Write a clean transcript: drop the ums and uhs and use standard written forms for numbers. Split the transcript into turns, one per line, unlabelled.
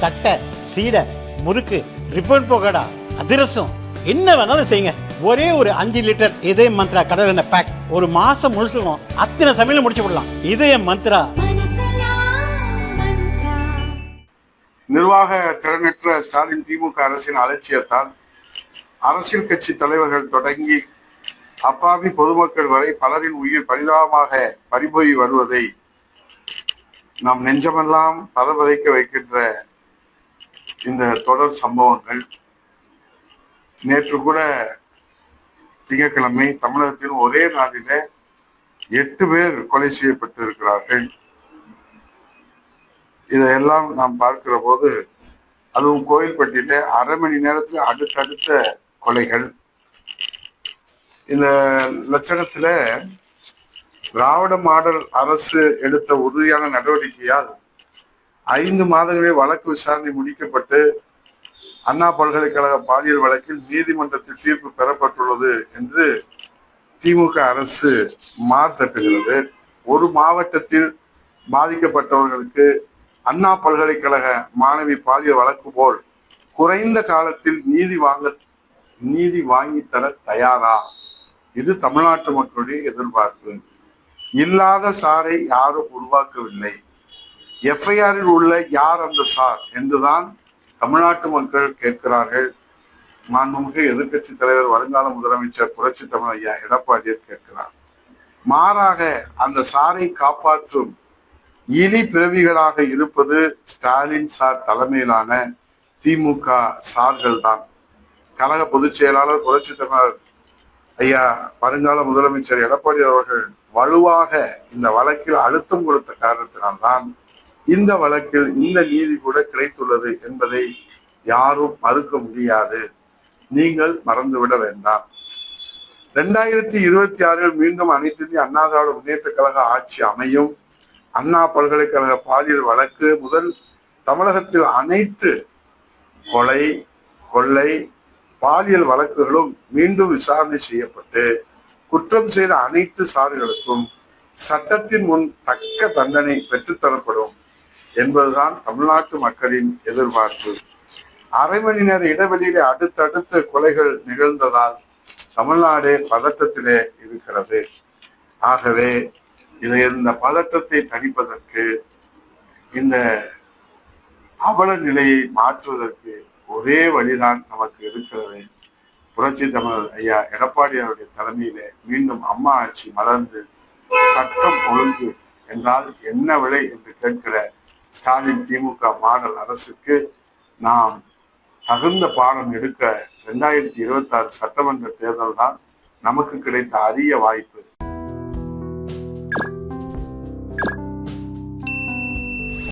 தட்டை, சீடை, முறுக்கு, ரிப்பன் பக்கோடா, அதிரசம், என்ன வேணாலும் செய்யுங்க. ஒரே ஒரு 5 லிட்டர் இதய மந்த்ரா கடல் எண்ணெய் பேக் ஒரு மாசம் முழுசுக்கும் அத்தனை சமையல முடிச்சு விடலாம். இதய மந்த்ரா.
நிர்வாக திறனற்ற ஸ்டாலின் திமுக அரசின் அலட்சியத்தால் அரசியல் கட்சி தலைவர்கள் தொடங்கி அப்பாவி பொதுமக்கள் வரை பலரின் உயிர் பரிதாபமாக பறிபோய் வருவதை நம் நெஞ்சமெல்லாம் பதபதைக்க வைக்கின்ற இந்த தொடர் சம்பவங்கள். நேற்று கூட திங்கட்கிழமை தமிழகத்தில் ஒரே நாளில 8 பேர் கொலை செய்யப்பட்டிருக்கிறார்கள். இதையெல்லாம் நாம் பார்க்கிற போது, அதுவும் கோயில்பட்டியில அரை மணி நேரத்தில் அடுத்தடுத்த கொலைகள். இந்த லட்சணத்துல திராவிட மாடல் அரசு எடுத்த உறுதியான நடவடிக்கையால் 5 மாதங்களில் வழக்கு விசாரணை முடிக்கப்பட்டு அண்ணா பல்கலைக்கழக பாலியல் வழக்கில் நீதிமன்றத்தில் தீர்ப்பு பெறப்பட்டுள்ளது என்று திமுக அரசு மார்த்தட்டுகிறது. ஒரு மாவட்டத்தில் பாதிக்கப்பட்டவர்களுக்கு அண்ணா பல்கலைக்கழக மாணவி பாலியல் வழக்கு போல் குறைந்த காலத்தில் நீதி வாங்கி தர தயாரா? இது தமிழ்நாட்டு மக்களுடைய எதிர்பார்ப்பு. இல்லாத சாரை யாரும் உருவாக்கவில்லை. எஃப்ஐஆரில் உள்ள யார் அந்த சார் என்றுதான் தமிழ்நாட்டு மக்கள் கேட்கிறார்கள். மாண்புமிகு எதிர்கட்சி தலைவர் வருங்கால முதலமைச்சர் புரட்சி தமிழ் ஐயா எடப்பாடியார் கேட்கிறார். மாறாக அந்த சாரை காப்பாற்றும் இனி பிறவிகளாக இருப்பது ஸ்டாலின் சார் தலைமையிலான திமுக சார்கள் தான். கழக பொதுச் செயலாளர் புரட்சி தமிழர் ஐயா வருங்கால முதலமைச்சர் எடப்பாடி அவர்கள் வலுவாக இந்த வழக்கில் அழுத்தம் கொடுத்த காரணத்தினால்தான் இந்த வழக்கில் இந்த நீதி கூட கிடைத்துள்ளது என்பதை யாரும் மறுக்க முடியாது. நீங்கள் மறந்துவிட வேண்டாம். 2026 மீண்டும் அனைத்து இந்திய அண்ணா திராவிட முன்னேற்ற கழக ஆட்சி அமையும். அண்ணா பல்கலைக்கழக பாலியல் வழக்கு முதல் தமிழகத்தில் அனைத்து கொலை, கொள்ளை, பாலியல் வழக்குகளும் மீண்டும் விசாரணை செய்யப்பட்டு குற்றம் செய்த அனைத்து சார்களுக்கும் சட்டத்தின் முன் தக்க தண்டனை பெற்றுத்தரப்படும் என்பதுதான் தமிழ்நாட்டு மக்களின் எதிர்பார்ப்பு. அரை மணி நேர இடைவெளியிலே அடுத்தடுத்த கொலைகள் நிகழ்ந்ததால் தமிழ்நாடு பதட்டத்திலே இருக்கிறது. ஆகவே இந்த பதட்டத்தை தணிப்பதற்கு, இந்த அவல நிலையை மாற்றுவதற்கு ஒரே வழிதான் நமக்கு இருக்கிறது. புரட்சி தமிழர் ஐயா எடப்பாடி அவருடைய தலைமையிலே மீண்டும் அம்மா ஆட்சி மலர்ந்து சட்டம் ஒழுங்கு என்றால் என்ன விலை என்று கேட்கிற ஸ்டாலின் திமுக மாடல் அரசுக்கு நாம் தகுந்த பாடம் எடுக்க 2026 சட்டமன்ற தேர்தல் தான் நமக்கு கிடைத்த அரிய வாய்ப்பு.